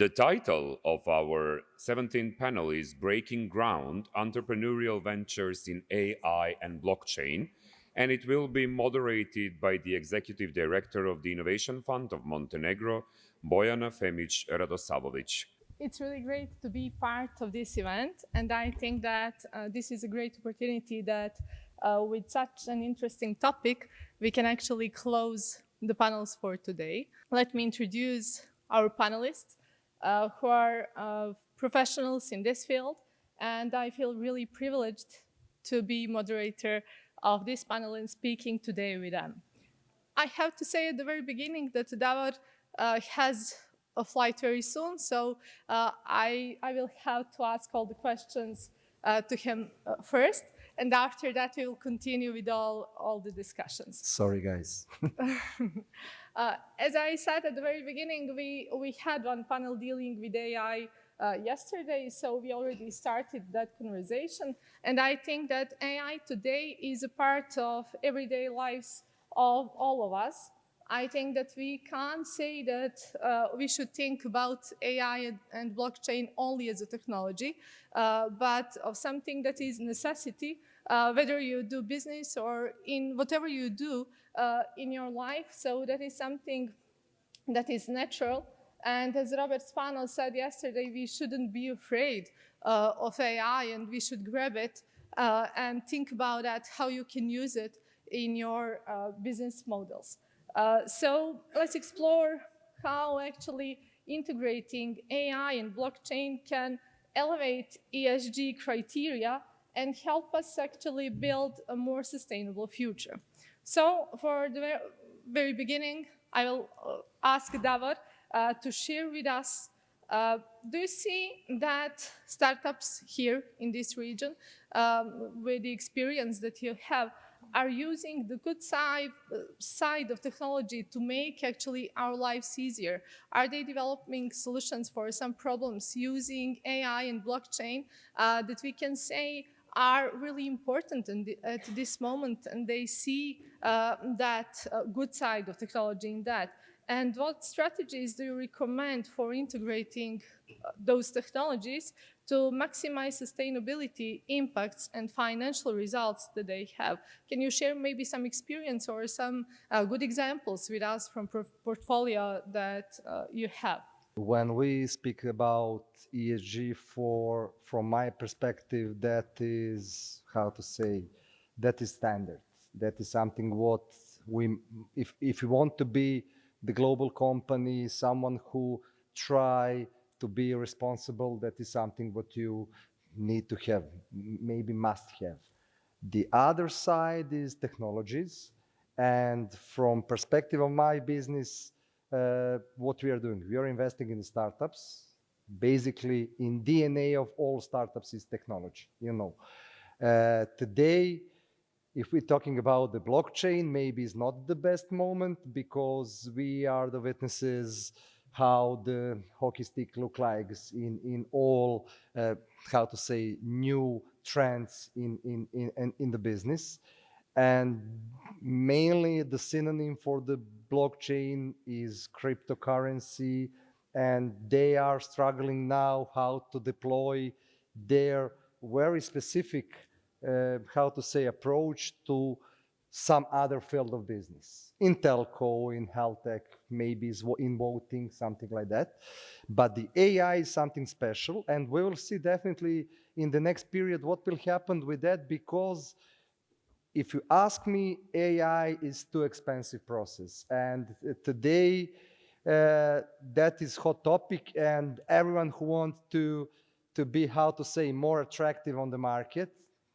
The title of our 17th panel is Breaking Ground, Entrepreneurial Ventures in AI and Blockchain, and it will be moderated by the Executive Director of the Innovation Fund of Montenegro, Bojana Femić Radosavović. It's really great to be part of this event, and I think that this is a great opportunity that with such an interesting topic, we can actually close the panels for today. Let me introduce our panelists who are professionals in this field, and I feel really privileged to be moderator of this panel and speaking today with them. I have to say at the very beginning that Davor has a flight very soon, so I will have to ask all the questions to him first, and after that we will continue with all the discussions. Sorry, guys. As I said at the very beginning, we had one panel dealing with AI yesterday, so we already started that conversation. And I think that AI today is a part of everyday lives of all of us. I think that we can't say that we should think about AI and blockchain only as a technology, but of something that is necessity, whether you do business or in whatever you do in your life. So that is something that is natural. And as Robert Spano said yesterday, we shouldn't be afraid of AI, and we should grab it and think about that, how you can use it in your business models. So let's explore how actually integrating AI and blockchain can elevate ESG criteria and help us actually build a more sustainable future. So for the very beginning, I will ask Davor to share with us, do you see that startups here in this region, with the experience that you have, are using the good side of technology to make actually our lives easier? Are they developing solutions for some problems using AI and blockchain that we can say are really important at this moment, and they see that good side of technology in that? And what strategies do you recommend for integrating those technologies to maximize sustainability impacts and financial results that they have? Can you share maybe some experience or some good examples with us from portfolio that you have? When we speak about ESG, from my perspective, that is, how to say, that is standard. That is something what if you want to be the global company, someone who try to be responsible, that is something what you need to have, maybe must have. The other side is technologies, and from perspective of my business, what we are doing, we are investing in startups. Basically, in DNA of all startups is technology. You know, today, if we're talking about the blockchain, maybe it's not the best moment because we are the witnesses how the hockey stick look like in all, how to say, new trends in the business. And mainly the synonym for the blockchain is cryptocurrency, and they are struggling now how to deploy their very specific how to say, approach to some other field of business. In telco, in health tech, maybe in voting, something like that. But the AI is something special, and we will see definitely in the next period what will happen with that, because if you ask me, AI is too expensive process. And today, that is hot topic, and everyone who wants to be, how to say, more attractive on the market,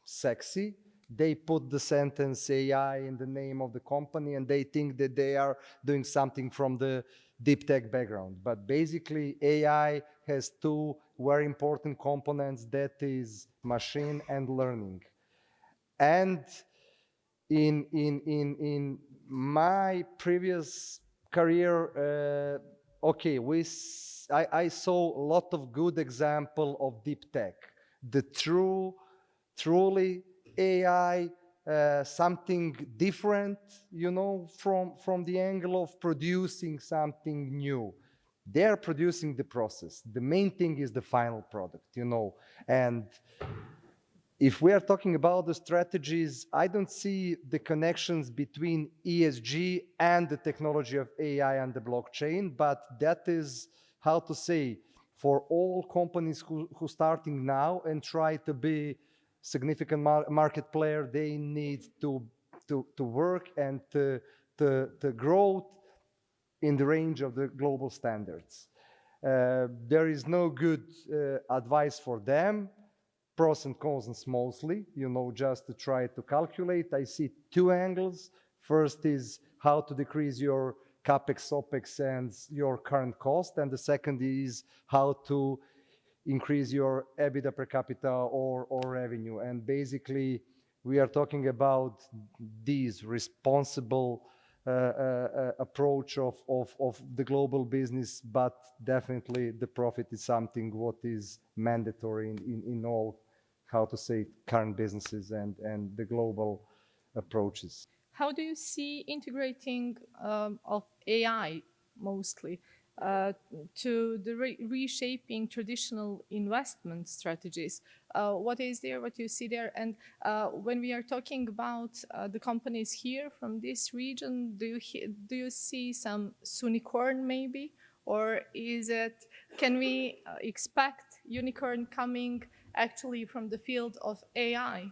sexy, they put the sentence AI in the name of the company, and they think that they are doing something from the deep tech background. But basically, AI has two very important components, that is machine and learning. And in my previous career, okay, I saw a lot of good example of deep tech. The truly AI, something different, you know, from the angle of producing something new. They are producing the process. The main thing is the final product, you know. And if we are talking about the strategies, I don't see the connections between ESG and the technology of AI and the blockchain, but that is, how to say, for all companies who starting now and try to be significant market player, they need to work and to grow in the range of the global standards. There is no good advice for them, pros and cons mostly, you know, just to try to calculate. I see two angles. First is how to decrease your CapEx, OpEx, and your current cost. And the second is how to increase your EBITDA per capita or revenue. And basically, we are talking about these responsible approach of the global business, but definitely the profit is something what is mandatory in all, how to say, current businesses and the global approaches. How do you see integrating of AI mostly to the reshaping traditional investment strategies? What is there, what you see there? And when we are talking about the companies here from this region, do you see some unicorn maybe? Or is it, can we expect unicorn coming actually from the field of AI?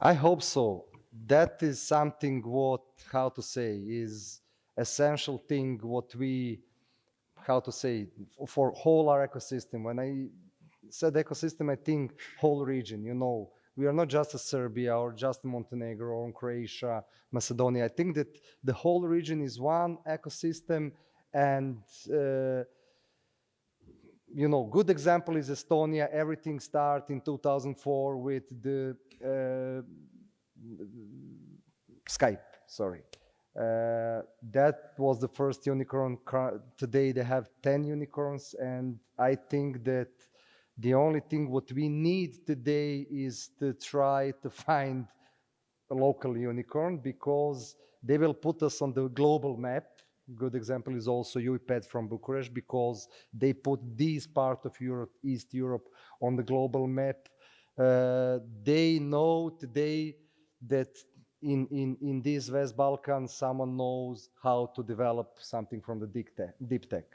I hope so. That is something what, how to say, is essential thing what we, how to say, for whole our ecosystem. When I said ecosystem, I think whole region, you know, we are not just a Serbia or just Montenegro or Croatia, Macedonia. I think that the whole region is one ecosystem, and you know, good example is Estonia. Everything started in 2004 with the Skype, sorry. That was the first unicorn. Today they have 10 unicorns, and I think that the only thing what we need today is to try to find a local unicorn, because they will put us on the global map. Good example is also UiPath from Bucharest, because they put this part of Europe, East Europe, on the global map. They know today that in this West Balkans, someone knows how to develop something from the deep tech.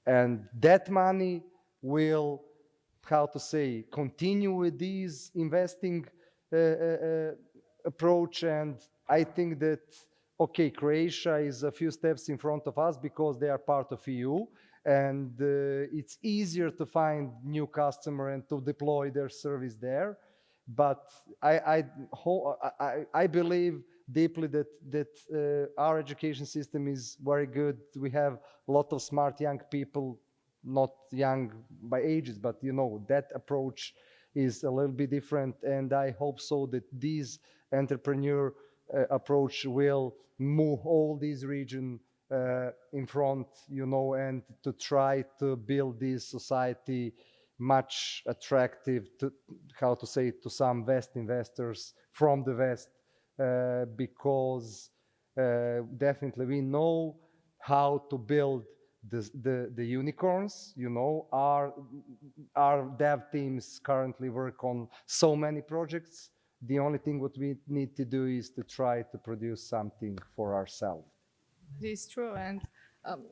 And that money will, how to say, continue with this investing approach. And I think that, okay, Croatia is a few steps in front of us because they are part of EU, and it's easier to find new customer and to deploy their service there. But I believe deeply that our education system is very good. We have a lot of smart young people, not young by ages, but you know, that approach is a little bit different. And I hope so that this entrepreneur approach will move all these region in front, you know, and to try to build this society much attractive to, how to say, to some West investors from the West, because definitely we know how to build the unicorns. You know, our dev teams currently work on so many projects. The only thing what we need to do is to try to produce something for ourselves. This is true, and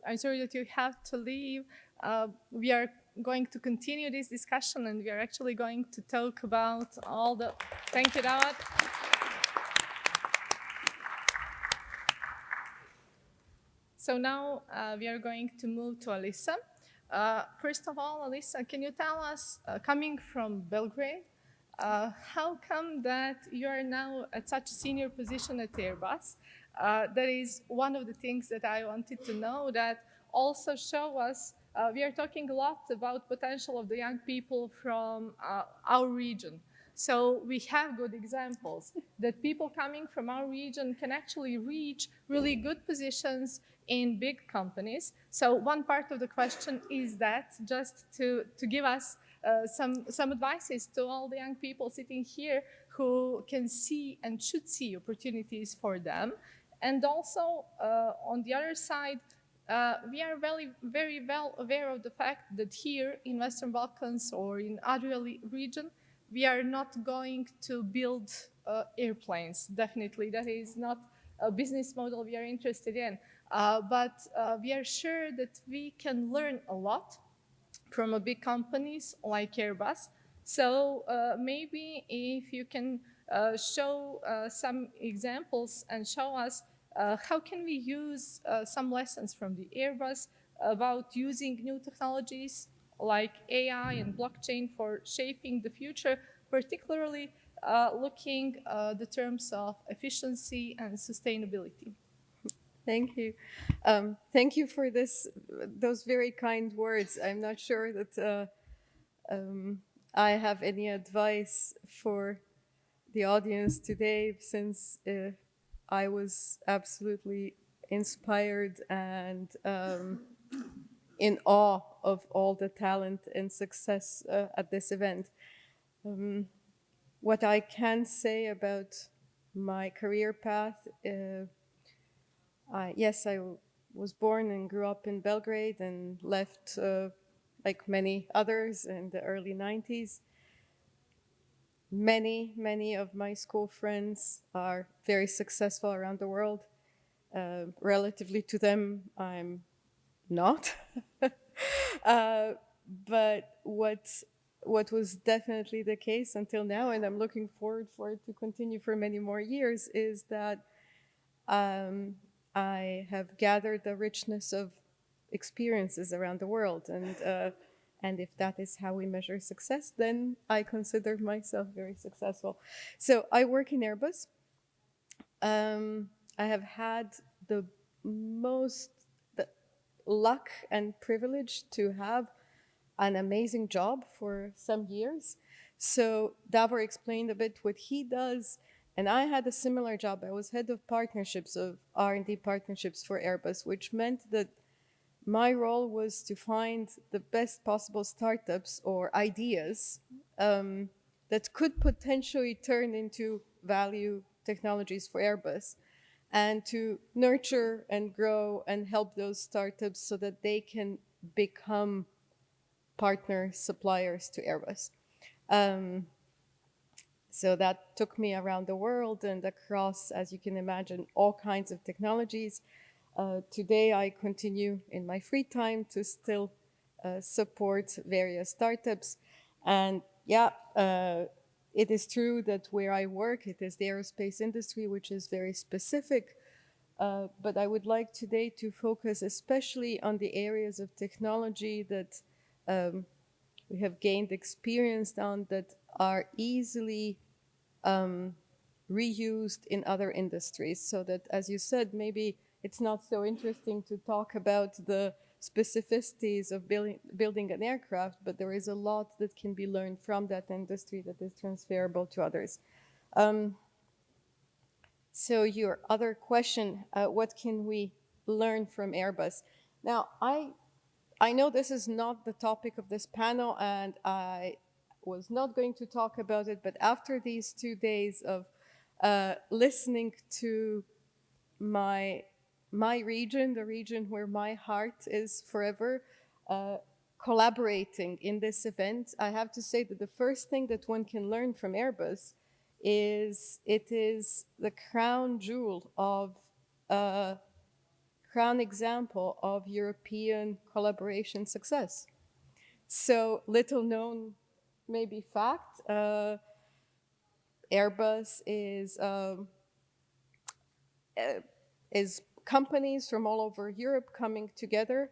I'm sorry that you have to leave. We are going to continue this discussion, and we are actually going to talk about all the... Thank you, Davor. So now we are going to move to Alisa. First of all, Alisa, can you tell us, coming from Belgrade, how come that you are now at such a senior position at Airbus? That is one of the things that I wanted to know, that also show us, we are talking a lot about potential of the young people from our region. So we have good examples that people coming from our region can actually reach really good positions in big companies. So one part of the question is that, just to give us some advices to all the young people sitting here who can see and should see opportunities for them. And also, on the other side, we are very well aware of the fact that here in Western Balkans or in Adria region, we are not going to build airplanes. Definitely, that is not a business model we are interested in. But we are sure that we can learn a lot from big companies like Airbus. So maybe if you can show some examples and show us how can we use some lessons from the Airbus about using new technologies like AI and blockchain for shaping the future, particularly looking the terms of efficiency and sustainability. Thank you. Thank you for those very kind words. I'm not sure that I have any advice for the audience today, since I was absolutely inspired and in awe of all the talent and success at this event. What I can say about my career path, yes, I was born and grew up in Belgrade and left, like many others, in the early 90s. Many of my school friends are very successful around the world. Relatively to them, I'm not. But what was definitely the case until now, and I'm looking forward for it to continue for many more years, is that I have gathered the richness of experiences around the world, and if that is how we measure success, then I consider myself very successful. So I work in Airbus. I have had the most luck and privilege to have an amazing job for some years. So Davor explained a bit what he does, and I had a similar job. I was head of partnerships, of R&D partnerships for Airbus, which meant that my role was to find the best possible startups or ideas that could potentially turn into value technologies for Airbus, and to nurture and grow and help those startups so that they can become partner suppliers to Airbus. So that took me around the world and across, as you can imagine, all kinds of technologies. Today, I continue in my free time to still support various startups. And yeah, it is true that where I work, it is the aerospace industry, which is very specific. But I would like today to focus especially on the areas of technology that we have gained experience on, that are easily reused in other industries. So that, as you said, maybe it's not so interesting to talk about the specificities of building an aircraft, but there is a lot that can be learned from that industry that is transferable to others. So your other question, what can we learn from Airbus? Now, I know this is not the topic of this panel, and I was not going to talk about it, but after these 2 days of listening to my region, the region where my heart is forever, collaborating in this event, I have to say that the first thing that one can learn from Airbus is it is the crown jewel of crown example of European collaboration success. So little known maybe fact, Airbus is companies from all over Europe coming together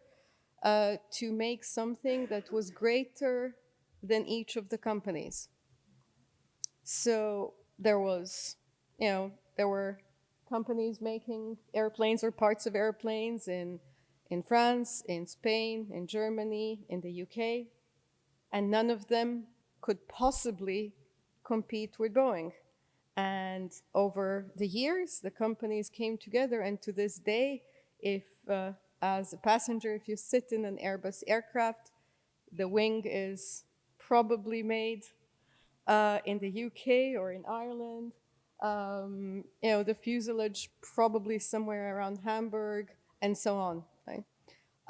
to make something that was greater than each of the companies. So there were companies making airplanes or parts of airplanes in France, in Spain, in Germany, in the UK, and none of them could possibly compete with Boeing. And over the years, the companies came together, and to this day, if as a passenger, if you sit in an Airbus aircraft, the wing is probably made in the UK or in Ireland. The fuselage probably somewhere around Hamburg, and so on. Right?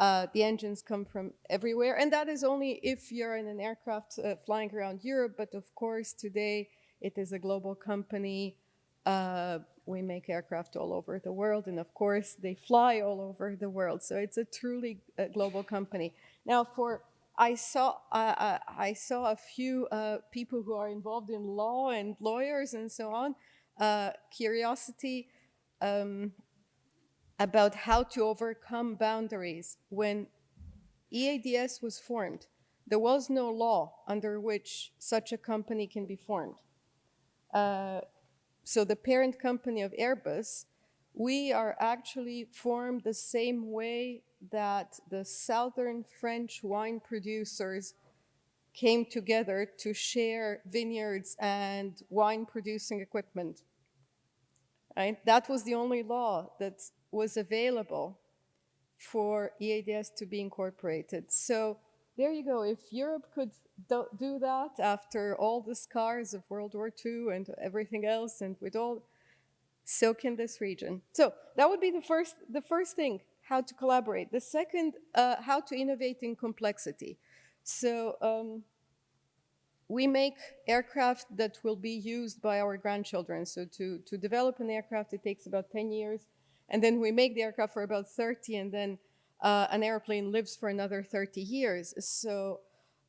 The engines come from everywhere, and that is only if you're in an aircraft flying around Europe, but of course today it is a global company. We make aircraft all over the world, and of course they fly all over the world, so it's a truly global company. Now I saw a few people who are involved in law and lawyers and so on, curiosity about how to overcome boundaries. When EADS was formed, there was no law under which such a company can be formed. So the parent company of Airbus, we are actually formed the same way that the southern French wine producers came together to share vineyards and wine producing equipment. Right? That was the only law that was available for EADS to be incorporated. So there you go. If Europe could do that after all the scars of World War II and everything else, and with all, so can this region. So that would be the first thing, how to collaborate. The second, how to innovate in complexity. So we make aircraft that will be used by our grandchildren. So to develop an aircraft, it takes about 10 years. And then we make the aircraft for about 30, and then an airplane lives for another 30 years. So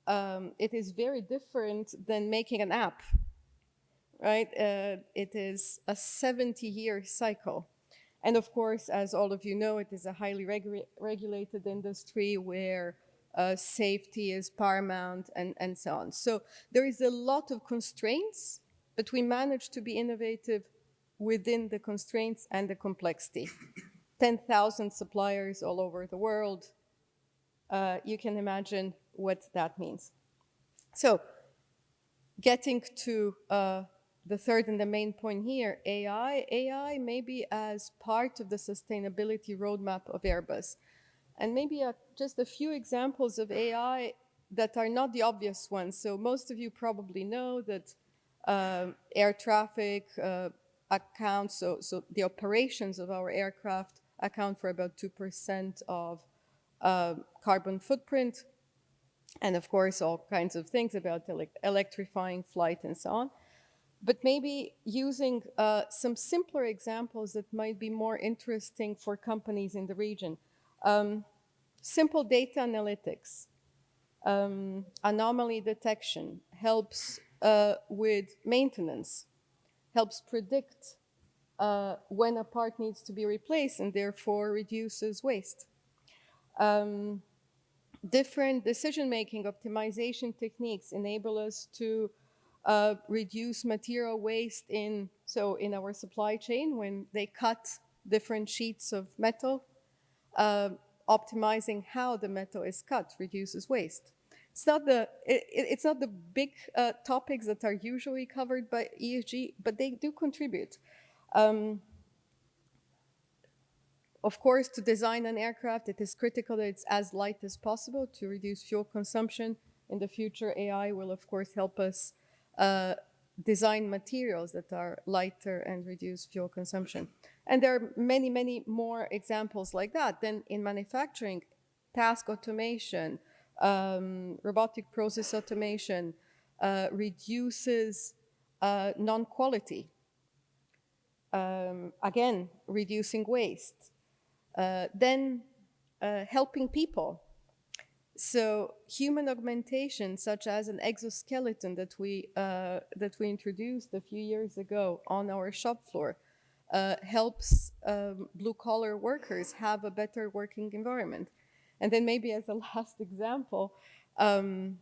it is very different than making an app, right? It is a 70-year cycle. And of course, as all of you know, it is a highly regulated industry where safety is paramount and so on. So there is a lot of constraints, but we manage to be innovative within the constraints and the complexity. 10,000 suppliers all over the world. You can imagine what that means. So getting to the third and the main point here, AI. AI maybe as part of the sustainability roadmap of Airbus. And maybe just a few examples of AI that are not the obvious ones. So most of you probably know that air traffic accounts, so the operations of our aircraft account for about 2% of carbon footprint. And of course, all kinds of things about electrifying flight and so on. But maybe using some simpler examples that might be more interesting for companies in the region. Simple data analytics, anomaly detection, helps with maintenance, helps predict when a part needs to be replaced and therefore reduces waste. Different decision-making optimization techniques enable us to reduce material waste in our supply chain when they cut different sheets of metal. Optimizing how the metal is cut reduces waste. It's not the big topics that are usually covered by ESG, but they do contribute. Of course, to design an aircraft, it is critical that it's as light as possible to reduce fuel consumption. In the future, AI will, of course, help us design materials that are lighter and reduce fuel consumption. And there are many, many more examples like that. Then in manufacturing, task automation, robotic process automation reduces non-quality. Again, reducing waste. Then helping people. So human augmentation, such as an exoskeleton that we introduced a few years ago on our shop floor, helps blue-collar workers have a better working environment. And then maybe as a last example, in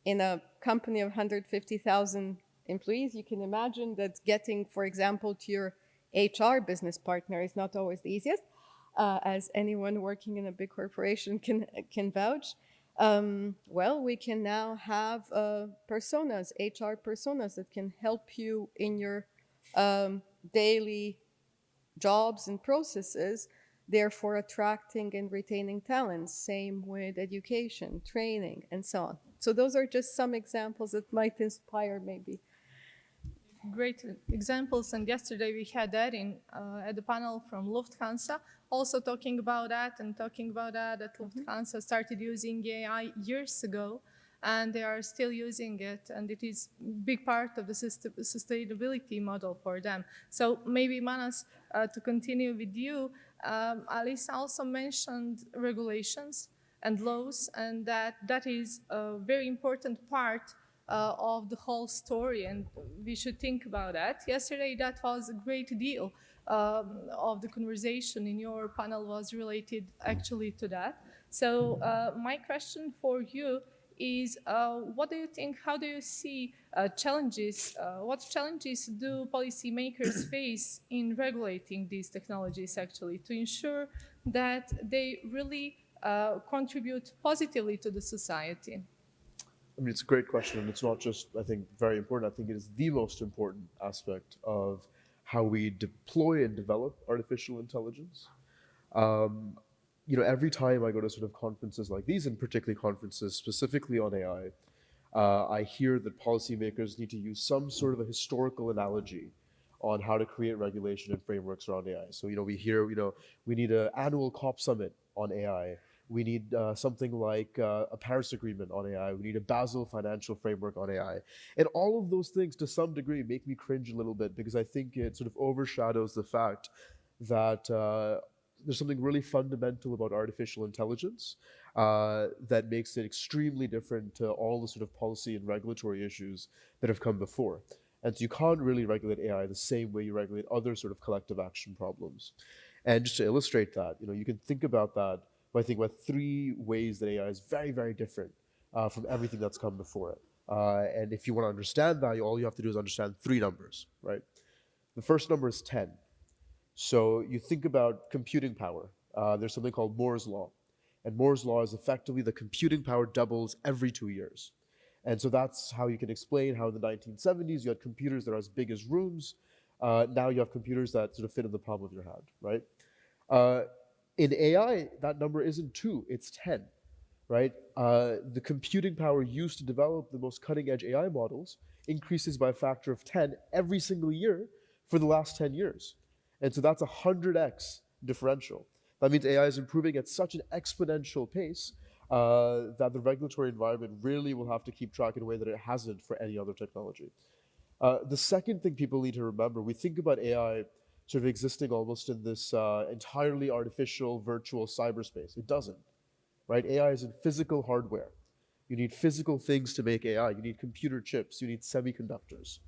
a company of 150,000 employees, you can imagine that getting, for example, to your HR business partner is not always the easiest, as anyone working in a big corporation can vouch. Well, we can now have personas, HR personas that can help you in your daily jobs and processes, therefore attracting and retaining talents. Same with education, training, and so on. So those are just some examples that might inspire maybe. great examples. And yesterday we had that at the panel from Lufthansa, also talking about that that Lufthansa started using AI years ago, and they are still using it, and it is a big part of the sustainability model for them. So maybe, Manas, to continue with you, Alisa also mentioned regulations and laws, and that is a very important part of the whole story, and we should think about that. Yesterday, that was a great deal of the conversation in your panel was related actually to that. So my question for you is, what do you think, how do you see challenges, what challenges do policymakers face in regulating these technologies actually to ensure that they really contribute positively to the society? I mean, it's a great question, and it's not just, I think, very important. I think it is the most important aspect of how we deploy and develop artificial intelligence. You know, every time I go to sort of conferences like these, and particularly conferences specifically on AI, I hear that policymakers need to use some sort of a historical analogy on how to create regulation and frameworks around AI. So, you know, we hear, you know, we need an annual COP summit on AI. We need something like a Paris Agreement on AI. We need a Basel financial framework on AI. And all of those things, to some degree, make me cringe a little bit, because I think it sort of overshadows the fact that there's something really fundamental about artificial intelligence that makes it extremely different to all the sort of policy and regulatory issues that have come before. And so you can't really regulate AI the same way you regulate other sort of collective action problems. And just to illustrate that, you know, you can think about that by thinking about three ways that AI is very, very different from everything that's come before it. And if you want to understand that, all you have to do is understand three numbers, right? The first number is 10. So you think about computing power. There's something called Moore's Law. And Moore's Law is effectively the computing power doubles every 2 years. And so that's how you can explain how in the 1970s you had computers that are as big as rooms. Now you have computers that sort of fit in the palm of your hand, right? In AI, that number isn't 2, it's 10, right? The computing power used to develop the most cutting-edge AI models increases by a factor of 10 every single year for the last 10 years. And so that's a 100x differential. That means AI is improving at such an exponential pace that the regulatory environment really will have to keep track in a way that it hasn't for any other technology. The second thing people need to remember, we think about AI sort of existing almost in this entirely artificial, virtual cyberspace. It doesn't, right? AI is in physical hardware. You need physical things to make AI. You need computer chips. You need semiconductors.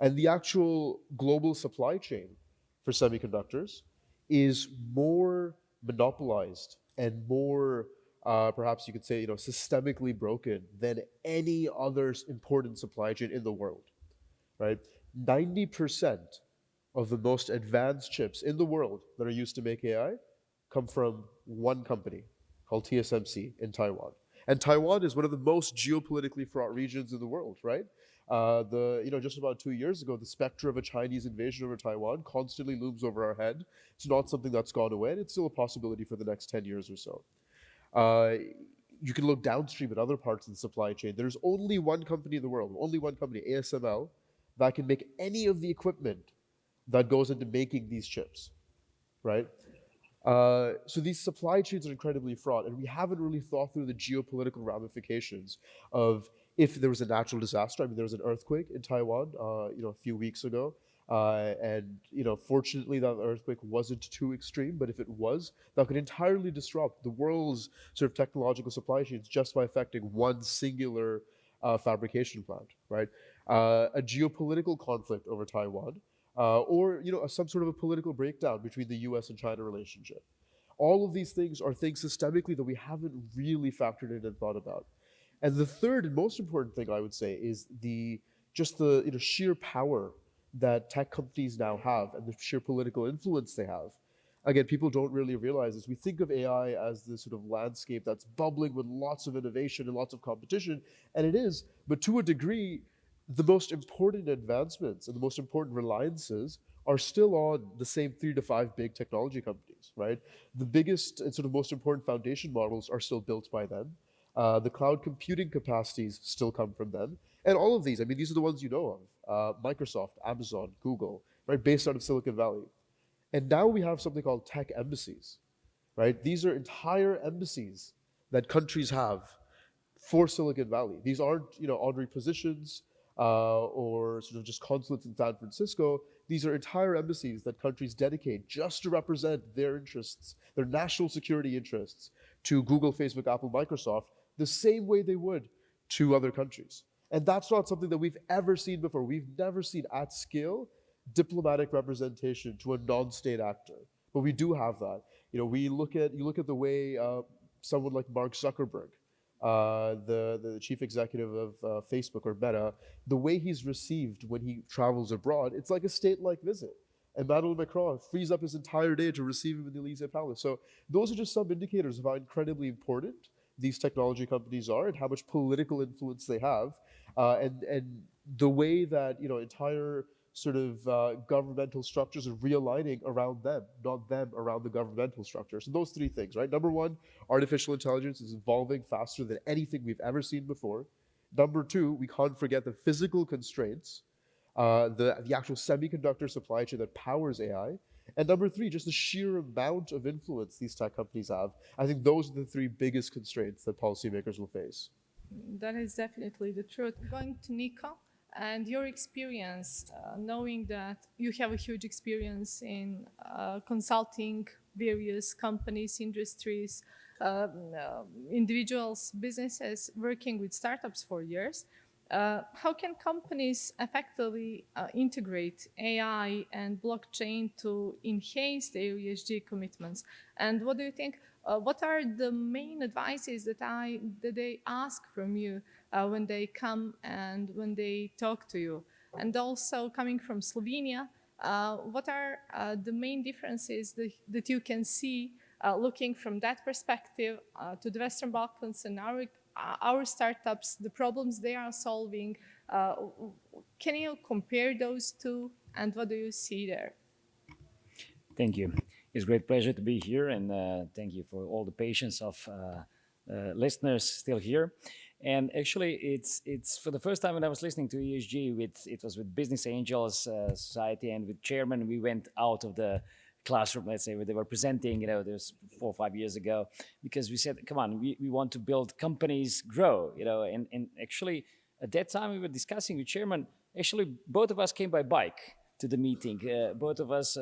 And the actual global supply chain for semiconductors is more monopolized and more, perhaps you could say, you know, systemically broken than any other important supply chain in the world, right? 90% of the most advanced chips in the world that are used to make AI come from one company called TSMC in Taiwan. And Taiwan is one of the most geopolitically fraught regions in the world, right? Just about 2 years ago, the specter of a Chinese invasion over Taiwan constantly looms over our head. It's not something that's gone away, and it's still a possibility for the next 10 years or so. You can look downstream at other parts of the supply chain. There's only one company in the world, only one company, ASML, that can make any of the equipment that goes into making these chips, right? So these supply chains are incredibly fraught, and we haven't really thought through the geopolitical ramifications of if there was a natural disaster. I mean, there was an earthquake in Taiwan, a few weeks ago, and fortunately that earthquake wasn't too extreme. But if it was, that could entirely disrupt the world's sort of technological supply chains just by affecting one singular fabrication plant, right? A geopolitical conflict over Taiwan. Or some sort of a political breakdown between the US and China relationship. All of these things are things systemically that we haven't really factored in and thought about. And the third and most important thing I would say is the sheer power that tech companies now have and the sheer political influence they have. Again, people don't really realize this. We think of AI as this sort of landscape that's bubbling with lots of innovation and lots of competition, and it is, but to a degree, the most important advancements and the most important reliances are still on the same 3 to 5 big technology companies, right? The biggest and sort of most important foundation models are still built by them. The cloud computing capacities still come from them. And all of these, I mean, these are the ones you know of, Microsoft, Amazon, Google, right, based out of Silicon Valley. And now we have something called tech embassies, right? These are entire embassies that countries have for Silicon Valley. These aren't, honorary positions or sort of just consulates in San Francisco. These are entire embassies that countries dedicate just to represent their interests, their national security interests, to Google, Facebook, Apple, Microsoft, the same way they would to other countries. And that's not something that we've ever seen before. We've never seen at scale diplomatic representation to a non-state actor, but we do have that. You look at the way someone like Mark Zuckerberg, the chief executive of Facebook or Meta, the way he's received when he travels abroad, it's like a state-like visit. Emmanuel Macron frees up his entire day to receive him in the Elysee Palace. So those are just some indicators of how incredibly important these technology companies are and how much political influence they have, and the way that entire sort of governmental structures are realigning around them, not them around the governmental structures. So those three things, right? Number one, artificial intelligence is evolving faster than anything we've ever seen before. Number two, we can't forget the physical constraints, the actual semiconductor supply chain that powers AI. And number three, just the sheer amount of influence these tech companies have. I think those are the three biggest constraints that policymakers will face. That is definitely the truth. Going to Niko, and your experience, knowing that you have a huge experience in consulting various companies, industries, individuals, businesses, working with startups for years, how can companies effectively integrate AI and blockchain to enhance their ESG commitments? And what do you think? What are the main advices that they ask from you when they come and when they talk to you? And also coming from Slovenia, what are the main differences that you can see looking from that perspective to the Western Balkans and our startups, the problems they are solving? Can you compare those two, and what do you see there? Thank you. It's a great pleasure to be here, and thank you for all the patience of listeners still here. And actually, it's for the first time when I was listening to ESG, it was with Business Angels Society and with Chairman, we went out of the classroom, let's say, where they were presenting, there's 4 or 5 years ago, because we said, come on, we want to build companies grow, and actually at that time we were discussing with Chairman, actually both of us came by bike to the meeting. Both of us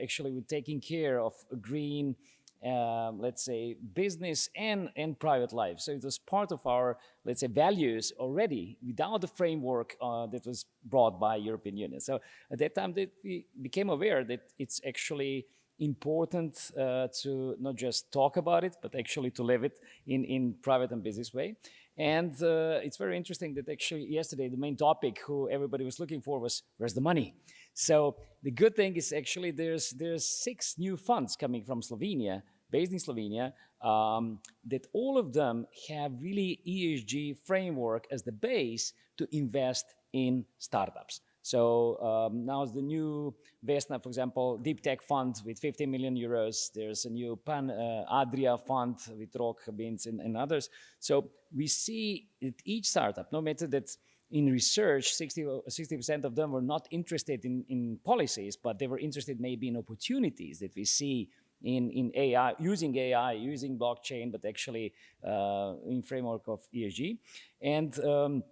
actually were taking care of a green, let's say, business and private life. So it was part of our, let's say, values already without the framework that was brought by European Union. So at that time that we became aware that it's actually important to not just talk about it, but actually to live it in private and business way. And it's very interesting that actually yesterday the main topic who everybody was looking for was, where's the money? So the good thing is actually there's 6 new funds coming from Slovenia, based in Slovenia, that all of them have really ESG framework as the base to invest in startups. So now the new Vesna, for example, deep tech fund with 50 million euros. There's a new Pan Adria fund with Rock, Beans, and others. So we see that each startup, no matter that in research, 60% of them were not interested in policies, but they were interested maybe in opportunities that we see in AI, using blockchain, but actually in framework of ESG. And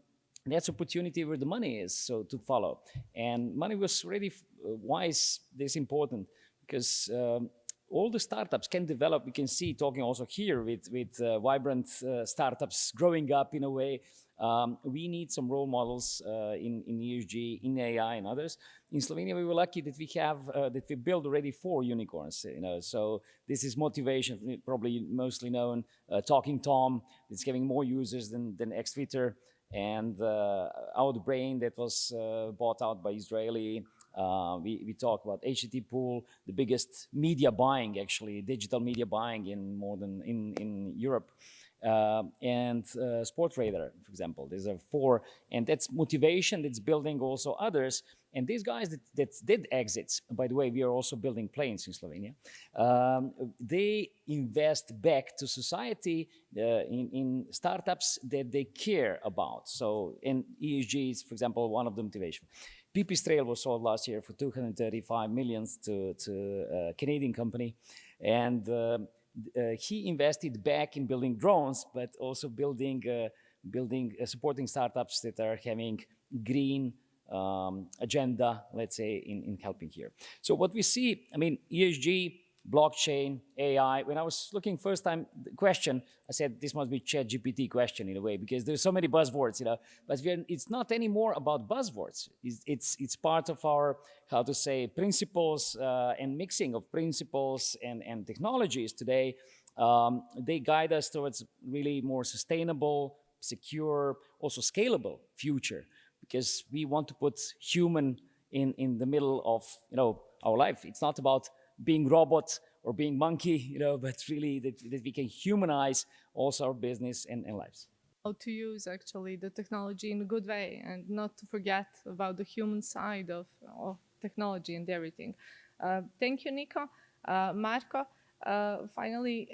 that's opportunity where the money is, so to follow. And money was really, why is this important? Because all the startups can develop. We can see, talking also here with vibrant startups growing up in a way. We need some role models in ESG, in AI, and others. In Slovenia, we were lucky that we have that we built already 4 unicorns. So this is motivation, probably mostly known. Talking Tom, it's getting more users than X-Twitter, and Outbrain that was bought out by Israeli. We talk about HTT Pool, the biggest media buying, actually, digital media buying in Europe. And Sportradar, for example. These are 4, and that's motivation that's building also others. And these guys that did exits, by the way, we are also building planes in Slovenia, they invest back to society in startups that they care about. So, and ESG is, for example, one of the motivations. Pipistrel was sold last year for 235 million to a Canadian company. And he invested back in building drones, but also supporting startups that are having green agenda, let's say, in helping here. So what we see, I mean, ESG, blockchain, AI. When I was looking first time the question, I said this must be ChatGPT question in a way, because there's so many buzzwords, you know. But it's not anymore about buzzwords. It's part of our, how to say, principles and mixing of principles and technologies today. They guide us towards really more sustainable, secure, also scalable future, because we want to put human in the middle of, you know, our life. It's not about being robot or being monkey, you know, but really that we can humanize also our business and lives. How to use actually the technology in a good way and not to forget about the human side of technology and everything. Thank you, Niko. Marko, finally,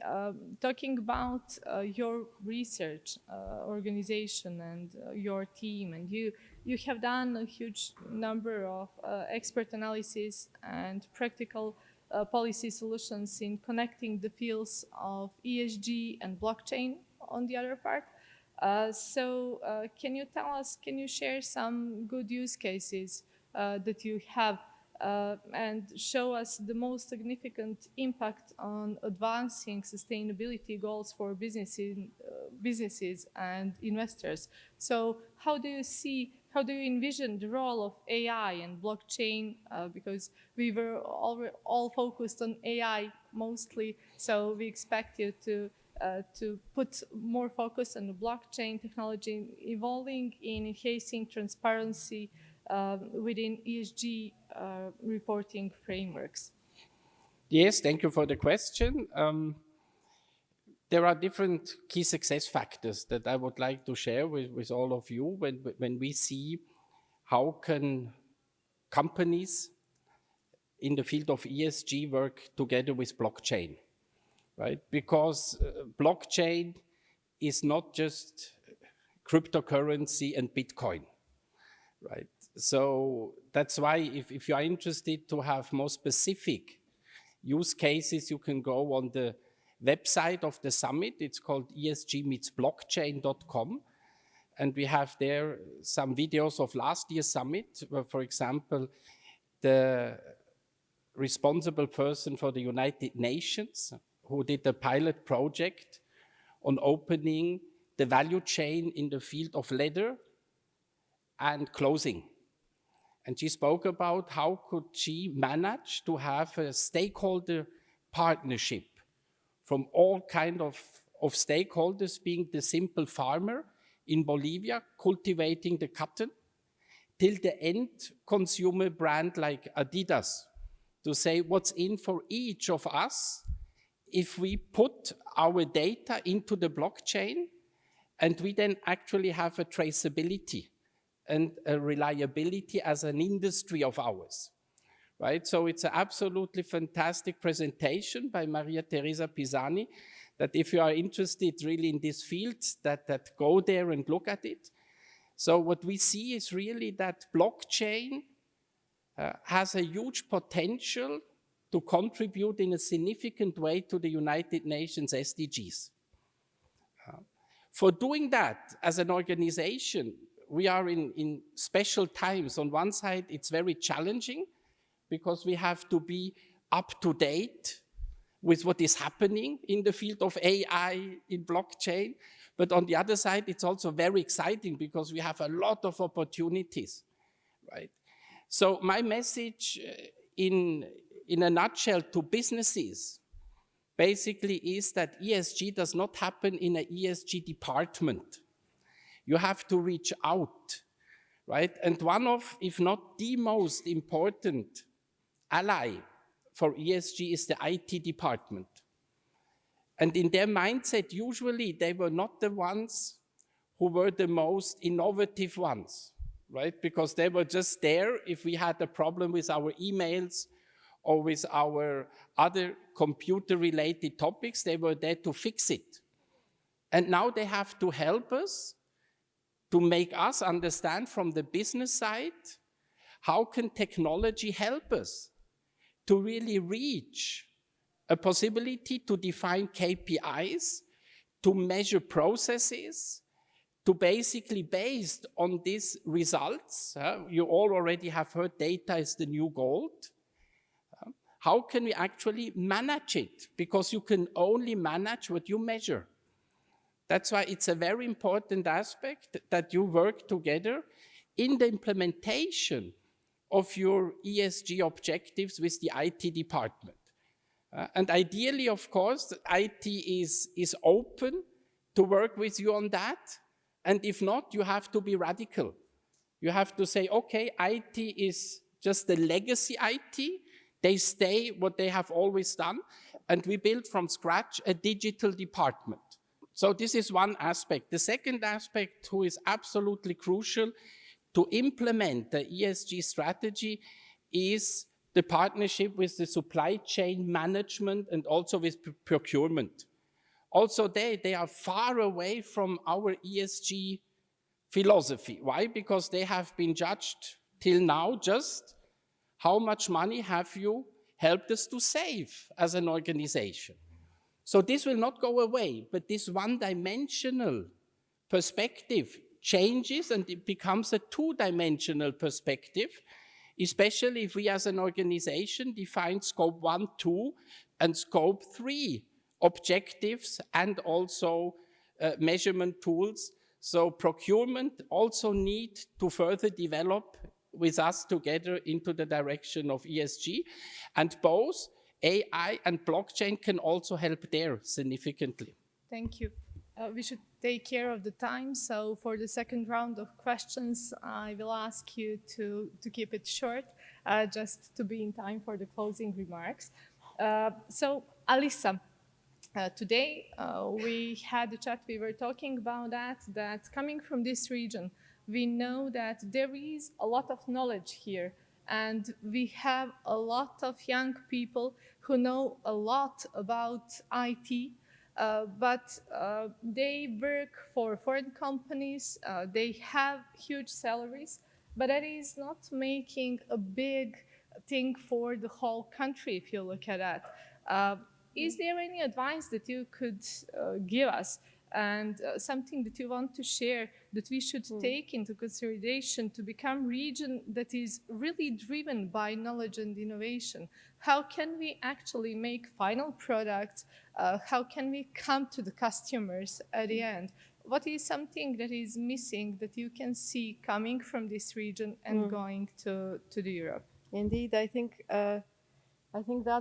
talking about your research organization and your team, and you have done a huge number of expert analysis and practical policy solutions in connecting the fields of ESG and blockchain on the other part. So can you tell us, can you share some good use cases that you have and show us the most significant impact on advancing sustainability goals for businesses and investors? So how do you envision the role of AI and blockchain? Because we were all focused on AI mostly, so we expect you to put more focus on the blockchain technology evolving in enhancing transparency within ESG reporting frameworks. Yes, thank you for the question. There are different key success factors that I would like to share with all of you when we see how can companies in the field of ESG work together with blockchain, right? Because blockchain is not just cryptocurrency and Bitcoin, right? So that's why if you are interested to have more specific use cases, you can go on the website of the summit. It's called esgmeetsblockchain.com. And we have there some videos of last year's summit, where, for example, the responsible person for the United Nations, who did a pilot project on opening the value chain in the field of leather and clothing. And she spoke about how could she manage to have a stakeholder partnership from all kind of stakeholders, being the simple farmer in Bolivia cultivating the cotton, till the end consumer brand like Adidas, to say what's in for each of us if we put our data into the blockchain, and we then actually have a traceability and a reliability as an industry of ours, right? So it's an absolutely fantastic presentation by Maria Teresa Pisani, that if you are interested really in this field, that go there and look at it. So what we see is really that blockchain has a huge potential to contribute in a significant way to the United Nations SDGs. For doing that as an organization, we are in special times. On one side, it's very challenging because we have to be up to date with what is happening in the field of AI, in blockchain. But on the other side, it's also very exciting because we have a lot of opportunities, right? So my message in a nutshell to businesses basically is that ESG does not happen in an ESG department. You have to reach out, right? And one of, if not the most important ally for ESG is the IT department. And in their mindset, usually they were not the ones who were the most innovative ones. right? Because they were just there if we had a problem with our emails or with our other computer-related topics, they were there to fix it. And now they have to help us to make us understand from the business side, how can technology help us to really reach a possibility to define KPIs, to measure processes, to basically, based on these results, you all already have heard data is the new gold. How can we actually manage it? Because you can only manage what you measure. That's why it's a very important aspect that you work together in the implementation of your ESG objectives with the IT department. And ideally, of course, IT is open to work with you on that. And if not, you have to be radical. You have to say, okay, IT is just the legacy IT. They stay what they have always done. And we build from scratch a digital department. So this is one aspect. The second aspect, who is absolutely crucial to implement the ESG strategy, is the partnership with the supply chain management and also with procurement. Also they are far away from our ESG philosophy. Why? Because they have been judged till now just how much money have you helped us to save as an organization. So this will not go away, but this one-dimensional perspective changes and it becomes a two-dimensional perspective, especially if we as an organization define scope 1, 2, and scope 3 objectives and also measurement tools. So procurement also need to further develop with us together into the direction of ESG, and both AI and blockchain can also help there significantly. Thank you. We should take care of the time. So for the second round of questions, I will ask you to keep it short, just to be in time for the closing remarks. So Alisa, today we had a chat, we were talking about that coming from this region, we know that there is a lot of knowledge here. And we have a lot of young people who know a lot about IT, but they work for foreign companies, they have huge salaries, but that is not making a big thing for the whole country, if you look at that. Is there any advice that you could give us, and something that you want to share that we should take into consideration to become a region that is really driven by knowledge and innovation? How can we actually make final products? How can we come to the customers at the end? What is something that is missing that you can see coming from this region and going to the Europe? Indeed, I think that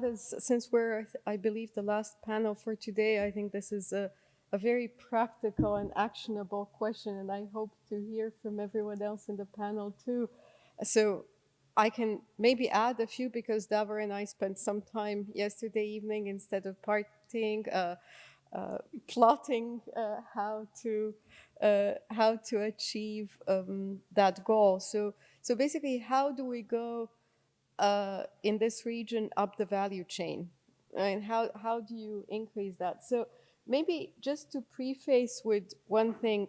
is, since we're, I believe, the last panel for today, I think this is a very practical and actionable question, and I hope to hear from everyone else in the panel too. So I can maybe add a few, because Davor and I spent some time yesterday evening, instead of partying, plotting how to achieve that goal. So basically, how do we go in this region up the value chain, and how do you increase that? So maybe just to preface with one thing,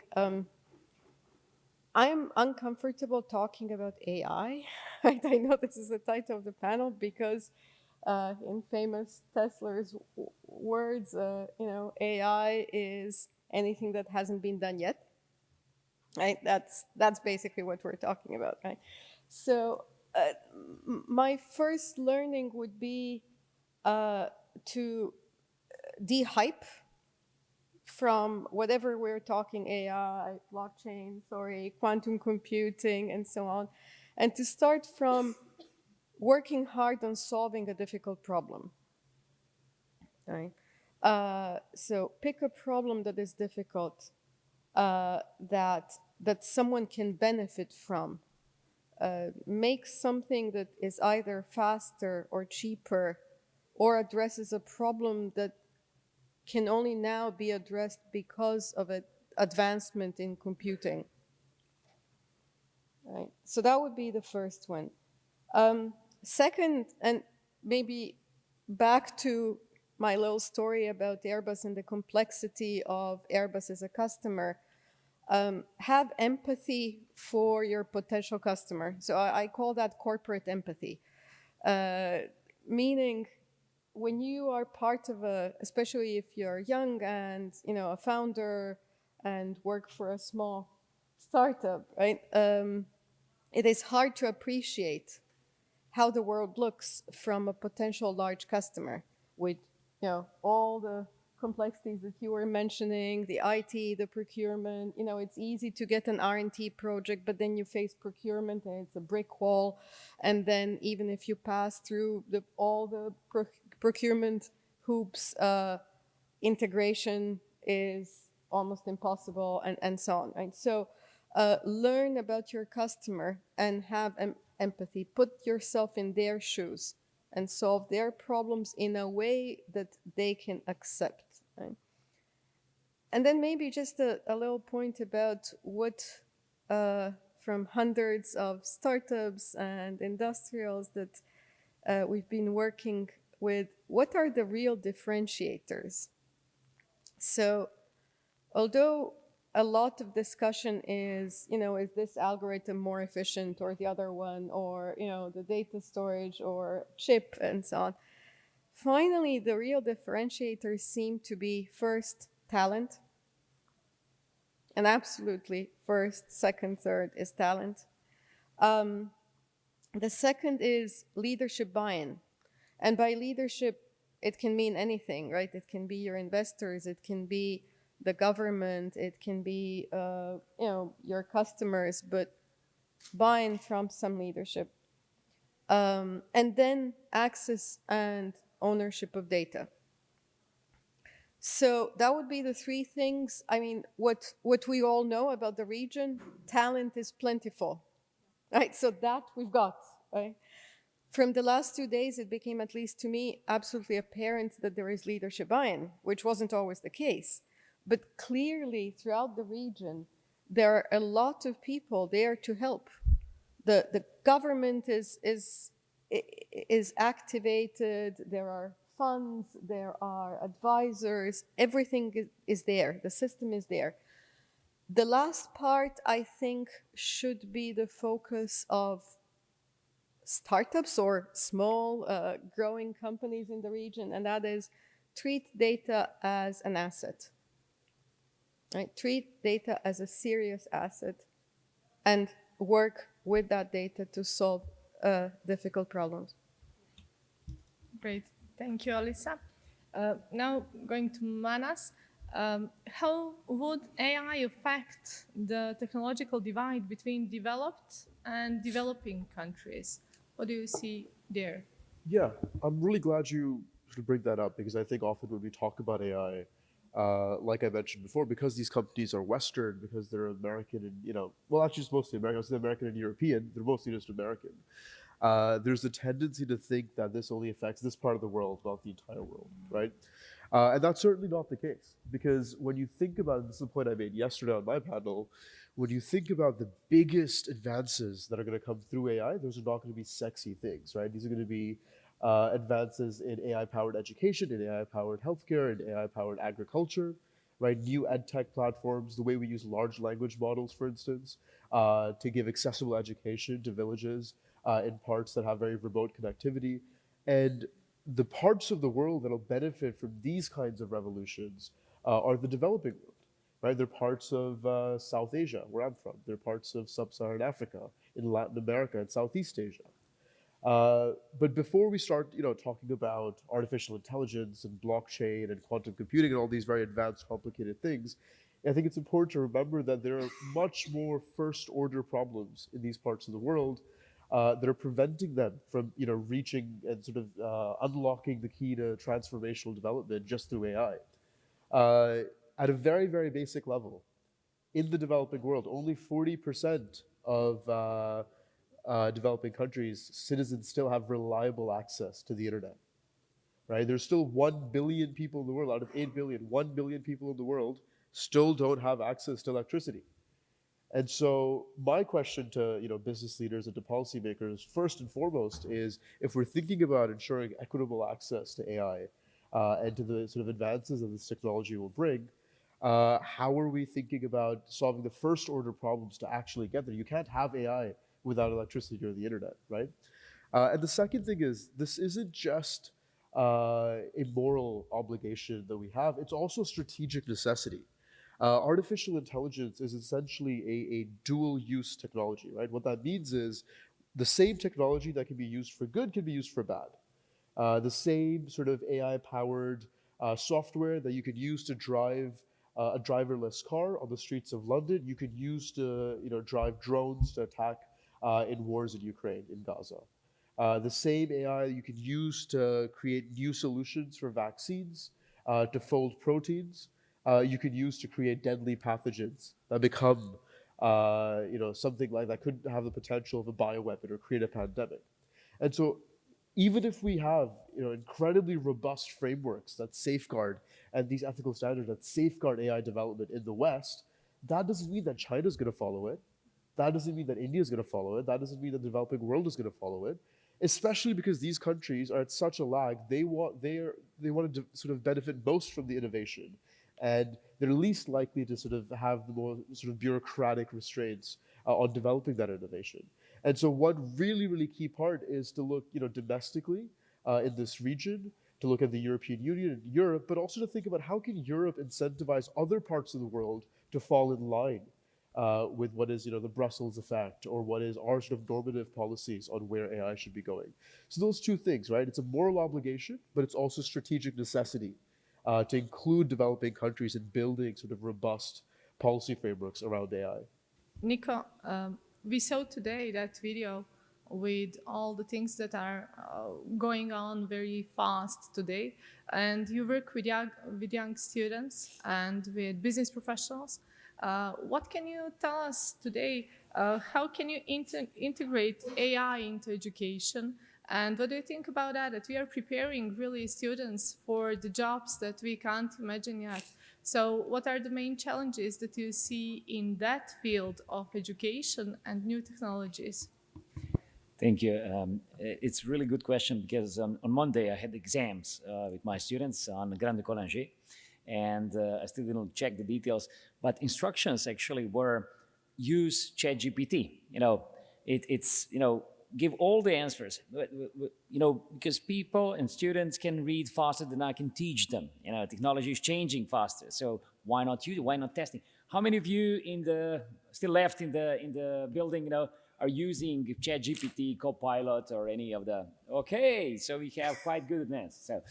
I'm uncomfortable talking about AI. Right? I know this is the title of the panel because, in famous Tesla's words, AI is anything that hasn't been done yet. Right? That's basically what we're talking about. Right? So my first learning would be to de-hype from whatever we're talking, AI, blockchain, quantum computing, and so on, and to start from working hard on solving a difficult problem. Right? So pick a problem that is difficult, that someone can benefit from. Make something that is either faster or cheaper, or addresses a problem that can only now be addressed because of an advancement in computing. right? So that would be the first one. Second, and maybe back to my little story about Airbus and the complexity of Airbus as a customer, have empathy for your potential customer. So I call that corporate empathy, meaning when you are part of especially if you're young and a founder and work for a small startup, right? It is hard to appreciate how the world looks from a potential large customer with all the complexities that you were mentioning, the IT, the procurement. It's easy to get an R&D project, but then you face procurement and it's a brick wall. And then even if you pass through all the procurement hoops, integration is almost impossible, and so on, right? So learn about your customer and have empathy. Put yourself in their shoes and solve their problems in a way that they can accept, right? And then maybe just a little point about what, from hundreds of startups and industrials that we've been working with, what are the real differentiators? So although a lot of discussion is, is this algorithm more efficient or the other one, or, the data storage or chip and so on. Finally, the real differentiators seem to be first, talent. And absolutely first, second, third is talent. The second is leadership buy-in. And by leadership, it can mean anything, right? It can be your investors, it can be the government, it can be your customers, but buy-in from some leadership. And then access and ownership of data. So that would be the three things. I mean, what we all know about the region, talent is plentiful, right? So that we've got, right? From the last 2 days, it became, at least to me, absolutely apparent that there is leadership buy-in, which wasn't always the case. But clearly, throughout the region, there are a lot of people there to help. The government is activated. There are funds. There are advisors. Everything is there. The system is there. The last part, I think, should be the focus of startups or small growing companies in the region, and that is treat data as an asset. Right? Treat data as a serious asset and work with that data to solve difficult problems. Great. Thank you, Alisa. Now going to Manas. How would AI affect the technological divide between developed and developing countries? What do you see there? Yeah, I'm really glad you should bring that up, because I think often when we talk about AI, like I mentioned before, because these companies are Western, because they're American and, well, actually it's mostly American, it's American and European, they're mostly just American. There's a tendency to think that this only affects this part of the world, not the entire world, right? And that's certainly not the case, because when you think about, this is the point I made yesterday on my panel, when you think about the biggest advances that are going to come through AI, those are not going to be sexy things, right? These are going to be advances in AI-powered education, in AI-powered healthcare, in AI-powered agriculture, right? New edtech platforms, the way we use large language models, for instance, to give accessible education to villages in parts that have very remote connectivity. And the parts of the world that will benefit from these kinds of revolutions are the developing world, right? They're parts of South Asia, where I'm from. They're parts of Sub-Saharan Africa, in Latin America, and Southeast Asia. But before we start, talking about artificial intelligence and blockchain and quantum computing and all these very advanced, complicated things, I think it's important to remember that there are much more first-order problems in these parts of the world that are preventing them from, reaching and sort of unlocking the key to transformational development just through AI. At a very, very basic level, in the developing world, only 40% of developing countries, citizens still have reliable access to the internet, right? There's still 1 billion people in the world out of 8 billion, 1 billion people in the world still don't have access to electricity. And so my question to business leaders and to policymakers, first and foremost, is if we're thinking about ensuring equitable access to AI and to the sort of advances that this technology will bring, how are we thinking about solving the first order problems to actually get there? You can't have AI without electricity or the internet, right? And the second thing is, this isn't just a moral obligation that we have, it's also strategic necessity. Artificial intelligence is essentially a dual-use technology, right? What that means is the same technology that can be used for good can be used for bad. The same sort of AI-powered software that you could use to drive a driverless car on the streets of London, you could use to drive drones to attack in wars in Ukraine, in Gaza. The same AI you could use to create new solutions for vaccines, to fold proteins, you could use to create deadly pathogens that become something like that could have the potential of a bioweapon or create a pandemic. And so even if we have incredibly robust frameworks that safeguard and these ethical standards that safeguard AI development in the West, that doesn't mean that China's going to follow it. That doesn't mean that India is going to follow it. That doesn't mean that the developing world is going to follow it. Especially because these countries are at such a lag, they want to sort of benefit most from the innovation, and they're least likely to sort of have the more sort of bureaucratic restraints on developing that innovation. And so one really, really key part is to look domestically in this region, to look at the European Union and Europe, but also to think about how can Europe incentivize other parts of the world to fall in line with what is the Brussels effect, or what is our sort of normative policies on where AI should be going. So those two things, right? It's a moral obligation, but it's also strategic necessity to include developing countries in building sort of robust policy frameworks around AI. Niko, we saw today that video with all the things that are going on very fast today, and you work with young students and with business professionals. What can you tell us today? How can you integrate AI into education? And what do you think about that? That we are preparing really students for the jobs that we can't imagine yet. So what are the main challenges that you see in that field of education and new technologies? Thank you. It's a really good question, because on Monday I had exams with my students on Grande École Angers. And I still didn't check the details, but instructions actually were use ChatGPT. It's give all the answers. Because people and students can read faster than I can teach them. Technology is changing faster, so why not use it? Why not testing? How many of you still left in the building? Are using ChatGPT, Copilot, or any of the... Okay, so we have quite good advance. So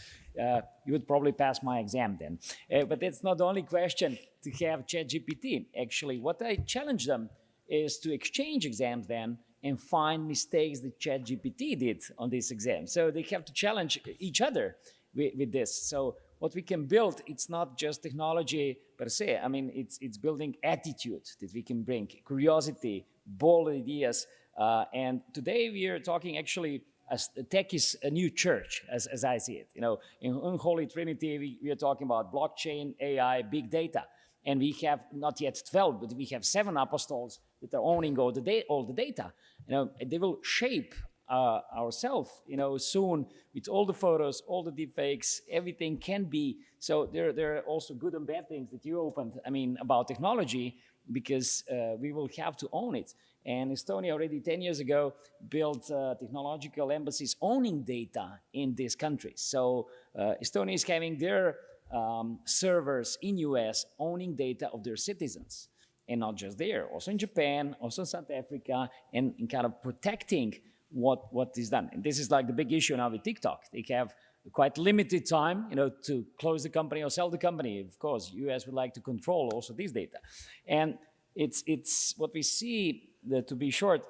you would probably pass my exam then. But that's not the only question to have ChatGPT. Actually, what I challenge them is to exchange exams then and find mistakes that ChatGPT did on this exam. So they have to challenge each other with this. So what we can build, it's not just technology per se. I mean, it's building attitude that we can bring, curiosity, bold ideas. And today we are talking actually, as tech is a new church, as I see it. In Unholy Trinity, we are talking about blockchain, AI, big data. And we have not yet 12, but we have 7 apostles that are owning all the data. They will shape ourselves, soon with all the photos, all the deepfakes, everything can be. So there are also good and bad things that you opened, about technology, because we will have to own it. And Estonia already 10 years ago built technological embassies owning data in these countries. So Estonia is having their servers in US owning data of their citizens. And not just there, also in Japan, also in South Africa, and in kind of protecting what is done. And this is like the big issue now with TikTok. They have quite limited time, to close the company or sell the company. Of course, US would like to control also this data. And it's what we see, to be short,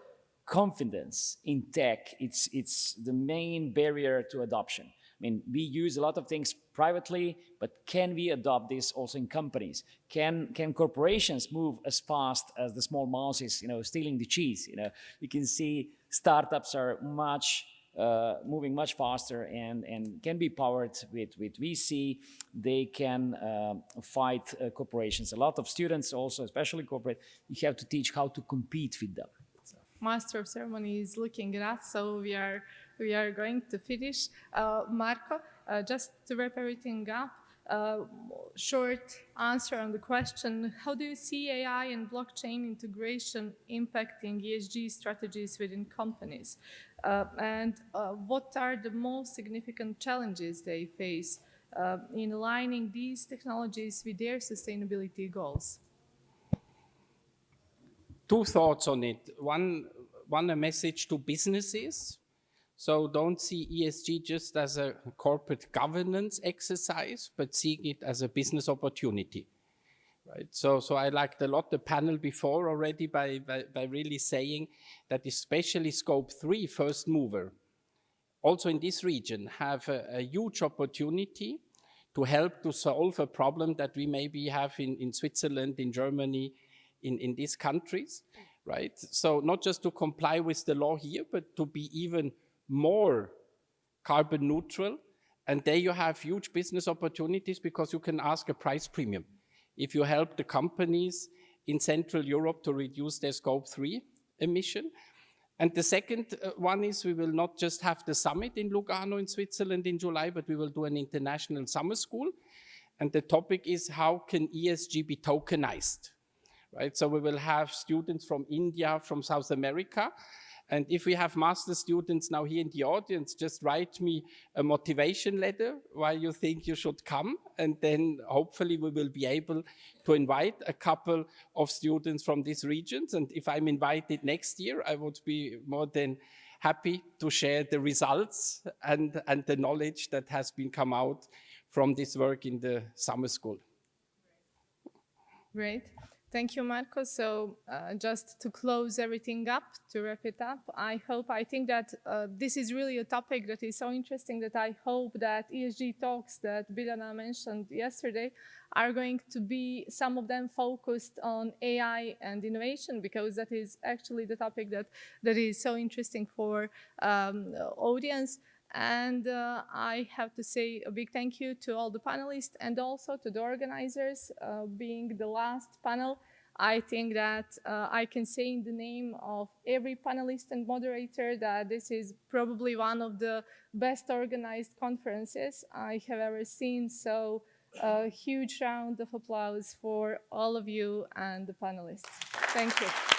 confidence in tech. It's the main barrier to adoption. We use a lot of things privately, but can we adopt this also in companies? Can corporations move as fast as the small mouses, stealing the cheese? We can see startups are much moving much faster and can be powered with VC. They can fight corporations. A lot of students also, especially corporate, you have to teach how to compete with them. Master of Ceremony is looking at us, so we are going to finish. Marko, just to wrap everything up, short answer on the question, how do you see AI and blockchain integration impacting ESG strategies within companies? And what are the most significant challenges they face in aligning these technologies with their sustainability goals? Two thoughts on it. One, a message to businesses. So don't see ESG just as a corporate governance exercise, but seeing it as a business opportunity. Right? So I liked a lot the panel before already by really saying that especially Scope 3 first mover, also in this region, have a huge opportunity to help to solve a problem that we maybe have in Switzerland, in Germany, in these countries, right? So not just to comply with the law here, but to be even more carbon neutral. And there you have huge business opportunities because you can ask a price premium. If you help the companies in Central Europe to reduce their Scope 3 emission. And the second one is we will not just have the summit in Lugano in Switzerland in July, but we will do an international summer school. And the topic is how can ESG be tokenized? Right? So we will have students from India, from South America. And if we have master students now here in the audience, just write me a motivation letter why you think you should come. And then hopefully we will be able to invite a couple of students from these regions. And if I'm invited next year, I would be more than happy to share the results and the knowledge that has been come out from this work in the summer school. Great. Thank you, Marko. So just to close everything up, to wrap it up, I think that this is really a topic that is so interesting that I hope that ESG talks that Bojana mentioned yesterday are going to be, some of them focused on AI and innovation, because that is actually the topic that is so interesting for audience. And I have to say a big thank you to all the panelists and also to the organizers. Being the last panel, I think that I can say in the name of every panelist and moderator that this is probably one of the best organized conferences I have ever seen. So a huge round of applause for all of you and the panelists. Thank you.